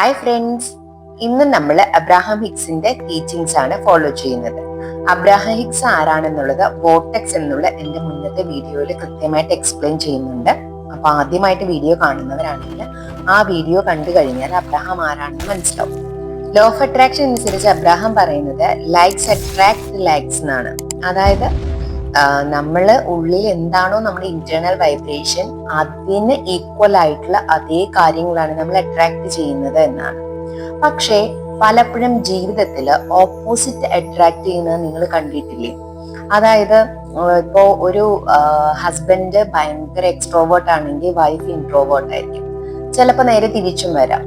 Hi friends, ഇന്ന് നമ്മൾ Abraham ഹിക്സിന്റെ teachings ആണ് ഫോളോ ചെയ്യുന്നത്. അബ്രാഹാം ഹിക്സ് ആരാണെന്നുള്ളത് വോർട്ടെക്സ് എന്നുള്ള എൻ്റെ മുന്നത്തെ വീഡിയോയിൽ കൃത്യമായിട്ട് എക്സ്പ്ലെയിൻ ചെയ്യുന്നുണ്ട്. അപ്പൊ ആദ്യമായിട്ട് വീഡിയോ കാണുന്നവരാണെങ്കിൽ ആ വീഡിയോ കണ്ടു കഴിഞ്ഞാൽ അബ്രാഹാം ആരാണെന്ന് മനസ്സിലാവും. ലോ ഓഫ് അട്രാക്ഷൻ അനുസരിച്ച് അബ്രാഹാം പറയുന്നത് ലൈക്സ് അട്രാക്ട് ലൈക്സ് എന്നാണ്. അതായത് നമ്മള് ഉള്ളിൽ എന്താണോ നമ്മുടെ ഇന്റേണൽ വൈബ്രേഷൻ, അതിന് ഈക്വൽ ആയിട്ടുള്ള അതേ കാര്യങ്ങളാണ് നമ്മൾ അട്രാക്ട് ചെയ്യുന്നത് എന്നാണ്. പക്ഷേ പലപ്പോഴും ജീവിതത്തിൽ ഓപ്പോസിറ്റ് അട്രാക്ട് ചെയ്യുന്നത് നിങ്ങൾ കണ്ടിട്ടില്ലേ? അതായത് ഇപ്പോ ഒരു ഹസ്ബൻഡ് ഭയങ്കര എക്സ്ട്രോവേർട്ട് ആണെങ്കിൽ വൈഫ് ഇൻട്രോവേർട്ട് ആയിരിക്കും. ചിലപ്പോൾ നേരെ തിരിച്ചും വരാം.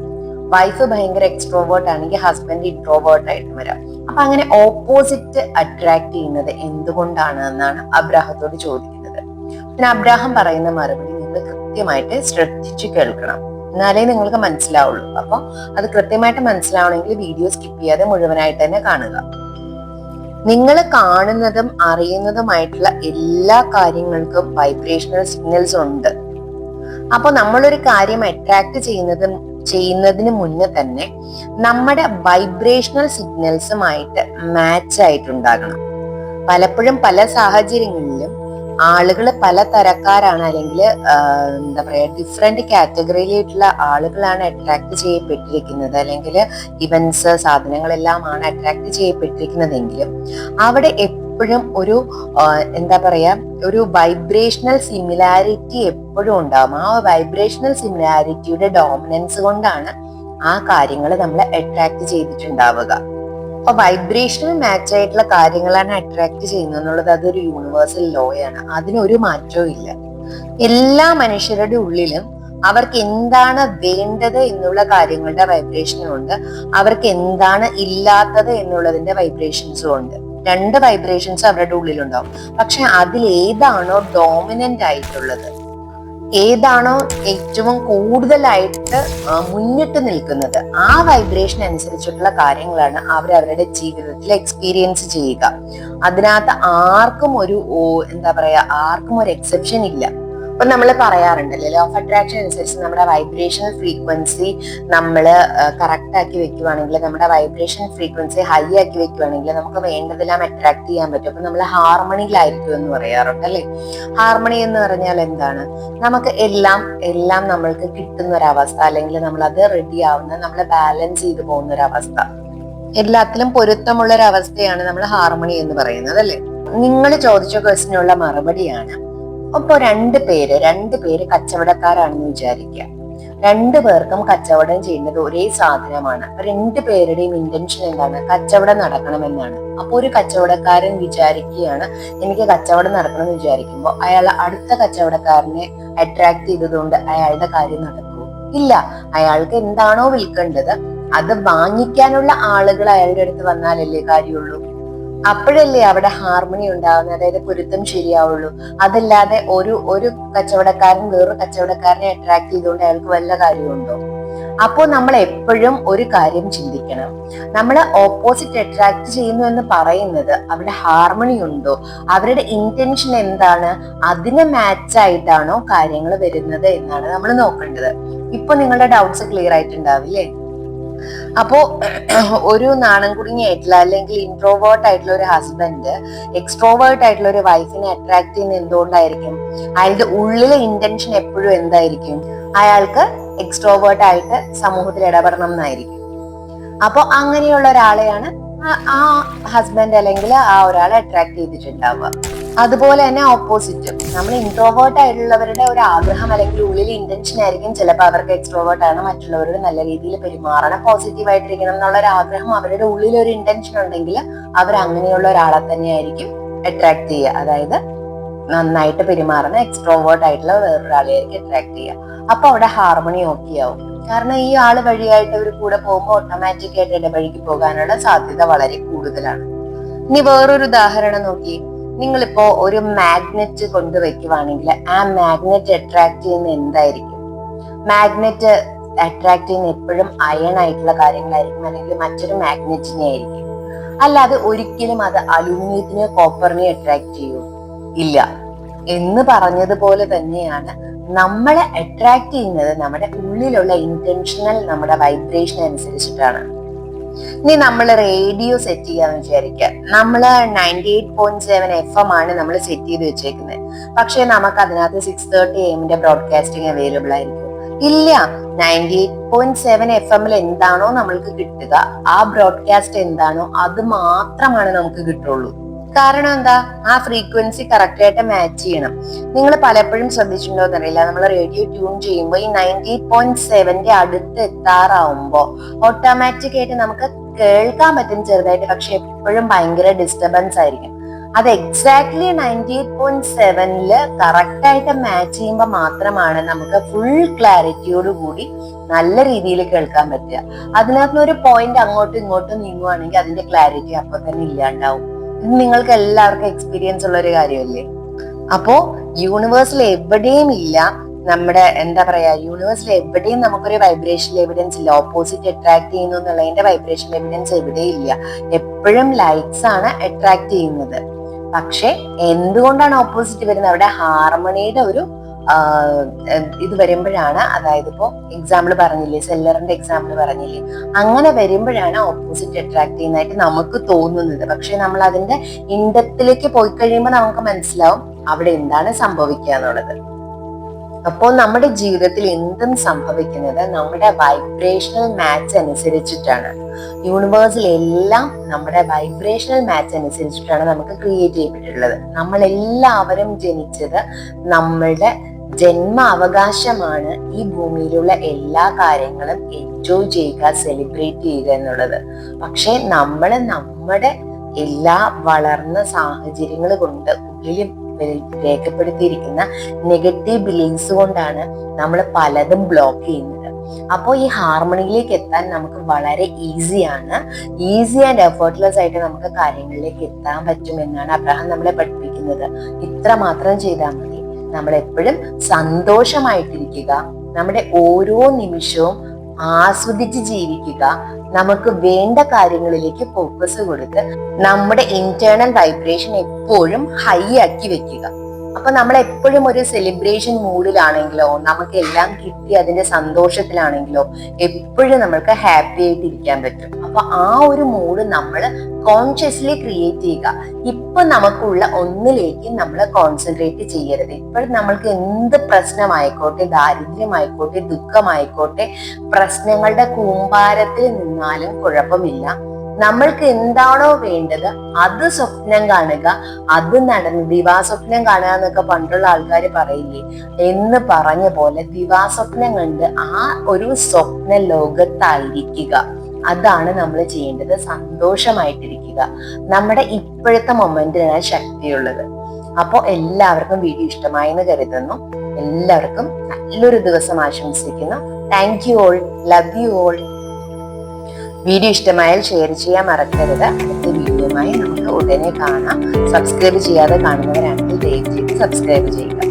വൈഫ് ഭയങ്കര എക്സ്ട്രോവേർട്ട് ആണെങ്കിൽ ഹസ്ബൻഡ് ഇൻട്രോവേർട്ട് ആയിട്ട് വരാം. അപ്പൊ അങ്ങനെ ഓപ്പോസിറ്റ് അട്രാക്ട് ചെയ്യുന്നത് എന്തുകൊണ്ടാണ് എന്നാണ് അബ്രാഹത്തോട് ചോദിക്കുന്നത്. പിന്നെ അബ്രാഹം പറയുന്ന മറുപടി നിങ്ങൾ കൃത്യമായിട്ട് ശ്രദ്ധിച്ചു കേൾക്കണം, എന്നാലേ നിങ്ങൾക്ക് മനസ്സിലാവുള്ളൂ. അപ്പൊ അത് കൃത്യമായിട്ട് മനസ്സിലാവണമെങ്കിൽ വീഡിയോ സ്കിപ്പ് ചെയ്യാതെ മുഴുവനായിട്ട് തന്നെ കാണുക. നിങ്ങൾ കാണുന്നതും അറിയുന്നതുമായിട്ടുള്ള എല്ലാ കാര്യങ്ങൾക്കും വൈബ്രേഷണൽ സിഗ്നൽസ് ഉണ്ട്. അപ്പൊ നമ്മളൊരു കാര്യം അട്രാക്ട് ചെയ്യുന്നതിന് മുന്നേ തന്നെ നമ്മുടെ വൈബ്രേഷണൽ സിഗ്നൽസുമായിട്ട് മാച്ച് ആയിട്ടുണ്ടാകണം. പലപ്പോഴും പല സാഹചര്യങ്ങളിലും ആളുകൾ പല തരക്കാരാണ്, അല്ലെങ്കിൽ എന്താ പറയാ, ഡിഫറെന്റ് കാറ്റഗറിയിലായിട്ടുള്ള ആളുകളാണ് അട്രാക്ട് ചെയ്യപ്പെട്ടിരിക്കുന്നത്, അല്ലെങ്കിൽ ഇവന്റ്സ്, സാധനങ്ങളെല്ലാമാണ് അട്രാക്ട് ചെയ്യപ്പെട്ടിരിക്കുന്നതെങ്കിലും അവിടെ എപ്പോഴും ഒരു എന്താ പറയാ, ഒരു വൈബ്രേഷണൽ സിമിലാരിറ്റി എപ്പോഴും ഉണ്ടാവും. ആ വൈബ്രേഷണൽ സിമിലാരിറ്റിയുടെ ഡോമിനൻസ് കൊണ്ടാണ് ആ കാര്യങ്ങൾ നമ്മൾ അട്രാക്ട് ചെയ്തിട്ടുണ്ടാവുക. അപ്പൊ വൈബ്രേഷണൽ മാച്ച് ആയിട്ടുള്ള കാര്യങ്ങളാണ് അട്രാക്ട് ചെയ്യുന്നത് എന്നുള്ളത് അതൊരു യൂണിവേഴ്സൽ ലോയാണ്. അതിനൊരു മാറ്റവും ഇല്ല. എല്ലാ മനുഷ്യരുടെ ഉള്ളിലും അവർക്ക് എന്താണ് വേണ്ടത് എന്നുള്ള കാര്യങ്ങളുടെ വൈബ്രേഷനും ഉണ്ട്, അവർക്ക് എന്താണ് ഇല്ലാത്തത് എന്നുള്ളതിന്റെ വൈബ്രേഷൻസും ഉണ്ട്. രണ്ട് വൈബ്രേഷൻസ് അവരുടെ ഉള്ളിലുണ്ടാവും. പക്ഷെ അതിൽ ഏതാണോ ഡോമിനന്റ് ആയിട്ടുള്ളത്, ഏതാണോ ഏറ്റവും കൂടുതലായിട്ട് മുന്നിട്ട് നിൽക്കുന്നത്, ആ വൈബ്രേഷൻ അനുസരിച്ചിട്ടുള്ള കാര്യങ്ങളാണ് അവരവരുടെ ജീവിതത്തിൽ എക്സ്പീരിയൻസ് ചെയ്യുക. അതിനകത്ത് ആർക്കും എന്താ പറയാ, ആർക്കും ഒരു എക്സെപ്ഷൻ ഇല്ല. അപ്പൊ നമ്മൾ പറയാറുണ്ടല്ലോ, ലോ ഓഫ് അട്രാക്ഷൻ അനുസരിച്ച് നമ്മുടെ വൈബ്രേഷണൽ ഫ്രീക്വൻസി നമ്മൾ കറക്റ്റ് ആക്കി വെക്കുവാണെങ്കിൽ, നമ്മുടെ വൈബ്രേഷൻ ഫ്രീക്വൻസി ഹൈ ആക്കി വെക്കുവാണെങ്കിൽ നമുക്ക് വേണ്ടതെല്ലാം അട്രാക്ട് ചെയ്യാൻ പറ്റും. അപ്പൊ നമ്മൾ ഹാർമണിയിലായിരിക്കും എന്ന് പറയാറുണ്ട് അല്ലെ. ഹാർമണി എന്ന് പറഞ്ഞാൽ എന്താണ്? നമുക്ക് എല്ലാം നമ്മൾക്ക് കിട്ടുന്ന ഒരവസ്ഥ, അല്ലെങ്കിൽ നമ്മൾ അത് റെഡി ആവുന്ന, നമ്മൾ ബാലൻസ് ചെയ്ത് പോകുന്ന ഒരവസ്ഥ, എല്ലാത്തിലും പൊരുത്തമുള്ള ഒരു അവസ്ഥയാണ് നമ്മൾ ഹാർമണി എന്ന് പറയുന്നത് അല്ലെ. നിങ്ങൾ ചോദിച്ച ക്വസ്റ്റിനുള്ള മറുപടിയാണ്, അപ്പൊ രണ്ട് പേര് കച്ചവടക്കാരാണെന്ന് വിചാരിക്കുക. രണ്ടു പേർക്കും കച്ചവടം ചെയ്യുന്നത് ഒരേ സാധനമാണ്. രണ്ടു പേരുടെയും ഇന്റൻഷൻ എന്താണ്? കച്ചവടം നടക്കണമെന്നാണ്. അപ്പൊ ഒരു കച്ചവടക്കാരൻ വിചാരിക്കുകയാണ് എനിക്ക് കച്ചവടം നടക്കണമെന്ന് വിചാരിക്കുമ്പോൾ അയാൾ അടുത്ത കച്ചവടക്കാരനെ അട്രാക്ട് ചെയ്തതുകൊണ്ട് അയാളുടെ കാര്യം നടക്കുമോ? ഇല്ല. അയാൾക്ക് എന്താണോ വിൽക്കേണ്ടത് അത് വാങ്ങിക്കാനുള്ള ആളുകൾ അയാളുടെ അടുത്ത് വന്നാലല്ലേ കാര്യമുള്ളൂ. അപ്പോഴല്ലേ അവിടെ ഹാർമണി ഉണ്ടാവുന്നത്, അതായത് പൊരുത്തം ശരിയാവുള്ളൂ. അതല്ലാതെ ഒരു കച്ചവടക്കാരൻ വേറൊരു കച്ചവടക്കാരനെ അട്രാക്ട് ചെയ്തുകൊണ്ട് അയാൾക്ക് വല്ല കാര്യമുണ്ടോ? അപ്പോൾ നമ്മൾ എപ്പോഴും ഒരു കാര്യം ചിന്തിക്കണം, നമ്മൾ ഓപ്പോസിറ്റ് അട്രാക്ട് ചെയ്യുന്നു എന്ന് പറയുന്നത് അവിടെ ഹാർമണി ഉണ്ടോ, അവരുടെ ഇന്റൻഷൻ എന്താണ്, അതിന് മാച്ച് ആയിട്ടാണോ കാര്യങ്ങൾ വരുന്നത് എന്നാണ് നമ്മൾ നോക്കേണ്ടത്. ഇപ്പൊ നിങ്ങളുടെ ഡൗട്ട്സ് ക്ലിയർ ആയിട്ടുണ്ടാവില്ലേ? അപ്പോ ഒരു നാണം കുടുങ്ങിയായിട്ടുള്ള, അല്ലെങ്കിൽ ഇൻട്രോവേർട്ട് ആയിട്ടുള്ള ഒരു ഹസ്ബൻഡ് എക്സ്ട്രോവേർട്ട് ആയിട്ടുള്ള ഒരു വൈഫിനെ അട്രാക്ട് ചെയ്യുന്നത് എന്തുകൊണ്ടായിരിക്കും? അയാളുടെ ഉള്ളിലെ ഇന്റൻഷൻ എപ്പോഴും എന്തായിരിക്കും? അയാൾക്ക് എക്സ്ട്രോവേർട്ട് ആയിട്ട് സമൂഹത്തിൽ ഇടപെടണം എന്നായിരിക്കും. അപ്പൊ അങ്ങനെയുള്ള ഒരാളെയാണ് ആ ഹസ്ബൻഡ് അല്ലെങ്കിൽ ആ ഒരാളെ അട്രാക്ട് ചെയ്തിട്ടുണ്ടാവുക. അതുപോലെ തന്നെ ഓപ്പോസിറ്റ്, നമ്മൾ ഇൻട്രോവേർട്ട് ആയിട്ടുള്ളവരുടെ ഒരു ആഗ്രഹം അല്ലെങ്കിൽ ഉള്ളിൽ ഇന്റൻഷൻ ആയിരിക്കും ചിലപ്പോൾ അവർക്ക് എക്സ്ട്രോവേർട്ട് ആണ്, മറ്റുള്ളവരോട് നല്ല രീതിയിൽ പെരുമാറണം, പോസിറ്റീവ് ആയിട്ടിരിക്കണം എന്നുള്ള ഒരു ആഗ്രഹം അവരുടെ ഉള്ളിൽ ഒരു ഇന്റൻഷൻ ഉണ്ടെങ്കിൽ അവർ അങ്ങനെയുള്ള ഒരാളെ തന്നെയായിരിക്കും അട്രാക്ട് ചെയ്യുക. അതായത് നന്നായിട്ട് പെരുമാറുന്ന എക്സ്ട്രോവേർട്ട് ആയിട്ടുള്ള വേറൊരാളെയായിരിക്കും അട്രാക്ട് ചെയ്യുക. അപ്പൊ അവിടെ ഹാർമണി ഓക്കെ ആവും. കാരണം ഈ ആള് വഴിയായിട്ട് അവർ കൂടെ പോകുമ്പോൾ ഓട്ടോമാറ്റിക് ആയിട്ട് ഇടപഴകി പോകാനുള്ള സാധ്യത വളരെ കൂടുതലാണ്. ഇനി വേറൊരു ഉദാഹരണം നോക്കി. നിങ്ങളിപ്പോ ഒരു മാഗ്നറ്റ് കൊണ്ടുവയ്ക്കുവാണെങ്കിൽ ആ മാഗ്നറ്റ് അട്രാക്ട് ചെയ്യുന്ന എന്തായിരിക്കും? മാഗ്നറ്റ് അട്രാക്ട് ചെയ്യുന്ന എപ്പോഴും അയൺ ആയിട്ടുള്ള കാര്യങ്ങളായിരിക്കും, അല്ലെങ്കിൽ മറ്റൊരു മാഗ്നറ്റിനെ ആയിരിക്കും. അല്ലാതെ ഒരിക്കലും അത് അലൂമിനിയത്തിനെയോ കോപ്പറിനെയോ അട്രാക്ട് ചെയ്യൂ? ഇല്ല. എന്ന് പറഞ്ഞതുപോലെ തന്നെയാണ് നമ്മളെ അട്രാക്ട് ചെയ്യുന്നത് നമ്മുടെ ഉള്ളിലുള്ള ഇന്റൻഷണൽ നമ്മുടെ വൈബ്രേഷൻ അനുസരിച്ചിട്ടാണ്. ഇനി നമ്മൾ റേഡിയോ സെറ്റ് ചെയ്യാന്ന് വിചാരിക്കുക. നമ്മള് 98.7 FM ആണ് നമ്മൾ സെറ്റ് ചെയ്ത് വെച്ചേക്കുന്നത്. പക്ഷെ നമുക്ക് അതിനകത്ത് 6:30 AM ബ്രോഡ്കാസ്റ്റിംഗ് അവൈലബിൾ ആയിരിക്കും. ഇല്ല, 98.7 FM എന്താണോ നമ്മൾക്ക് കിട്ടുക, ആ ബ്രോഡ്കാസ്റ്റ് എന്താണോ അത് മാത്രമാണ് നമുക്ക് കിട്ടുള്ളൂ. കാരണം എന്താ, ആ ഫ്രീക്വൻസി കറക്റ്റ് ആയിട്ട് മാച്ച് ചെയ്യണം. നിങ്ങൾ പലപ്പോഴും ശ്രദ്ധിച്ചിട്ടുണ്ടോ എന്നറിയില്ല, നമ്മൾ റേഡിയോ ട്യൂൺ ചെയ്യുമ്പോൾ ഈ 98.7 അടുത്ത് എത്താറാവുമ്പോ ഓട്ടോമാറ്റിക് ആയിട്ട് നമുക്ക് കേൾക്കാൻ പറ്റും ചെറുതായിട്ട്, പക്ഷെ എപ്പോഴും ഭയങ്കര ഡിസ്റ്റർബൻസ് ആയിരിക്കും. അത് എക്സാക്ട്ലി 98.7 കറക്റ്റ് ആയിട്ട് മാച്ച് ചെയ്യുമ്പോൾ മാത്രമാണ് നമുക്ക് ഫുൾ ക്ലാരിറ്റിയോട് കൂടി നല്ല രീതിയിൽ കേൾക്കാൻ പറ്റുക. അതിനകത്ത് ഒരു പോയിന്റ് അങ്ങോട്ടും ഇങ്ങോട്ടും നീങ്ങുവാണെങ്കിൽ അതിന്റെ ക്ലാരിറ്റി അപ്പൊ തന്നെ ഇല്ലാണ്ടാവും. ഇത് നിങ്ങൾക്ക് എല്ലാവർക്കും എക്സ്പീരിയൻസ് ഉള്ള ഒരു കാര്യമല്ലേ? അപ്പോ യൂണിവേഴ്സിൽ എവിടെയും ഇല്ല നമ്മുടെ എന്താ പറയാ, യൂണിവേഴ്സിൽ എവിടെയും നമുക്കൊരു വൈബ്രേഷൻ എവിഡൻസ് ഇല്ല. ഓപ്പോസിറ്റ് അട്രാക്ട് ചെയ്യുന്നു എന്നുള്ളതിന്റെ വൈബ്രേഷൻ എവിഡൻസ് എവിടെയും ഇല്ല. എപ്പോഴും ലൈറ്റ്സ് ആണ് അട്രാക്ട് ചെയ്യുന്നത്. പക്ഷെ എന്തുകൊണ്ടാണ് ഓപ്പോസിറ്റ് വരുന്നത്? അവിടെ ഹാർമണിയുടെ ഒരു ഇത് വരുമ്പോഴാണ്, അതായത് ഇപ്പോ എക്സാമ്പിൾ പറഞ്ഞില്ലേ, സെല്ലറിന്റെ എക്സാമ്പിൾ പറഞ്ഞില്ലേ, അങ്ങനെ വരുമ്പോഴാണ് ഓപ്പോസിറ്റ് അട്രാക്ട് ചെയ്യുന്നതായിട്ട് നമുക്ക് തോന്നുന്നത്. പക്ഷെ നമ്മൾ അതിന്റെ ഇൻഡെപ്തിലേക്ക് പോയി കഴിയുമ്പോൾ നമുക്ക് മനസ്സിലാവും അവിടെ എന്താണ് സംഭവിക്കുക എന്നുള്ളത്. അപ്പോൾ നമ്മുടെ ജീവിതത്തിൽ എന്തും സംഭവിക്കുന്നത് നമ്മുടെ വൈബ്രേഷണൽ മാച്ച് അനുസരിച്ചിട്ടാണ്. യൂണിവേഴ്സിൽ എല്ലാം നമ്മുടെ വൈബ്രേഷണൽ മാച്ച് അനുസരിച്ചിട്ടാണ് നമുക്ക് ക്രിയേറ്റ് ചെയ്യപ്പെട്ടിട്ടുള്ളത്. നമ്മളെല്ലാവരും ജനിച്ചത് നമ്മളുടെ ജന്മ അവകാശമാണ് ഈ ഭൂമിയിലുള്ള എല്ലാ കാര്യങ്ങളും എൻജോയ് ചെയ്യുക, സെലിബ്രേറ്റ് ചെയ്യുക എന്നുള്ളത്. പക്ഷെ നമ്മുടെ എല്ലാ വളർന്ന സാഹചര്യങ്ങൾ കൊണ്ട് ഉള്ളിൽ രേഖപ്പെടുത്തിയിരിക്കുന്ന നെഗറ്റീവ് ബിലീഫ്സ് കൊണ്ടാണ് നമ്മൾ പലതും ബ്ലോക്ക് ചെയ്യുന്നത്. അപ്പോൾ ഈ ഹാർമണിയിലേക്ക് എത്താൻ നമുക്ക് വളരെ ഈസി ആൻഡ് എഫേർട്ട്ലെസ് ആയിട്ട് നമുക്ക് കാര്യങ്ങളിലേക്ക് എത്താൻ പറ്റുമെന്നാണ് അബ്രഹാം നമ്മളെ പഠിപ്പിക്കുന്നത്. ഇത്ര മാത്രം ചെയ്താൽ മതി. നമ്മൾ എപ്പോഴും സന്തോഷമായിട്ടിരിക്കുക, നമ്മുടെ ഓരോ നിമിഷവും ആസ്വദിച്ച് ജീവിക്കുക, നമുക്ക് വേണ്ട കാര്യങ്ങളിലേക്ക് ഫോക്കസ് കൊടുത്ത് നമ്മുടെ ഇന്റേണൽ വൈബ്രേഷൻ എപ്പോഴും ഹൈ ആക്കി വെക്കുക. അപ്പൊ നമ്മൾ എപ്പോഴും ഒരു സെലിബ്രേഷൻ മൂഡിലാണെങ്കിലോ, നമുക്ക് എല്ലാം കിട്ടി അതിന്റെ സന്തോഷത്തിലാണെങ്കിലോ എപ്പോഴും നമ്മൾക്ക് ഹാപ്പി ആയിട്ട് ഇരിക്കാൻ പറ്റും. അപ്പൊ ആ ഒരു മൂഡ് നമ്മൾ കോൺഷ്യസ്ലി ക്രിയേറ്റ് ചെയ്യുക. ഇപ്പൊ നമുക്കുള്ള ഒന്നിലേക്ക് നമ്മൾ കോൺസെൻട്രേറ്റ് ചെയ്യരുത്. ഇപ്പോഴും നമ്മൾക്ക് എന്ത് പ്രശ്നമായിക്കോട്ടെ, ദാരിദ്ര്യമായിക്കോട്ടെ, ദുഃഖമായിക്കോട്ടെ, പ്രശ്നങ്ങളുടെ കൂമ്പാരത്തിൽ നിന്നാലും കുഴപ്പമില്ല. നമ്മൾക്ക് എന്താണോ വേണ്ടത് അത് സ്വപ്നം കാണുക, അത് നടന്ന് ദിവാസ്വപ്നം കാണുക എന്നൊക്കെ പണ്ടുള്ള ആൾക്കാർ പറയില്ലേ, എന്ന് പറഞ്ഞ പോലെ ദിവാസ്വപ്നം കണ്ട് ആ ഒരു സ്വപ്ന ലോകത്തായിരിക്കുക. അതാണ് നമ്മൾ ചെയ്യേണ്ടത്. സന്തോഷമായിട്ടിരിക്കുക. നമ്മുടെ ഇപ്പോഴത്തെ മൊമെന്റിനാണ് ശക്തിയുള്ളത്. അപ്പോൾ എല്ലാവർക്കും വീഡിയോ ഇഷ്ടമായി എന്ന് കരുതുന്നു. എല്ലാവർക്കും നല്ലൊരു ദിവസം ആശംസിക്കുന്നു. Thank you all, love you all. Video ഇഷ്ടമായാൽ ഷെയർ ചെയ്യാൻ മറക്കരുത്. അടുത്ത വീഡിയോയുമായി നമുക്ക് ഉടനെ കാണാം. സബ്സ്ക്രൈബ് ചെയ്യാതെ കാണുന്നവരാണെങ്കിൽ ദയവ് ചെയ്ത് സബ്സ്ക്രൈബ് ചെയ്യുക.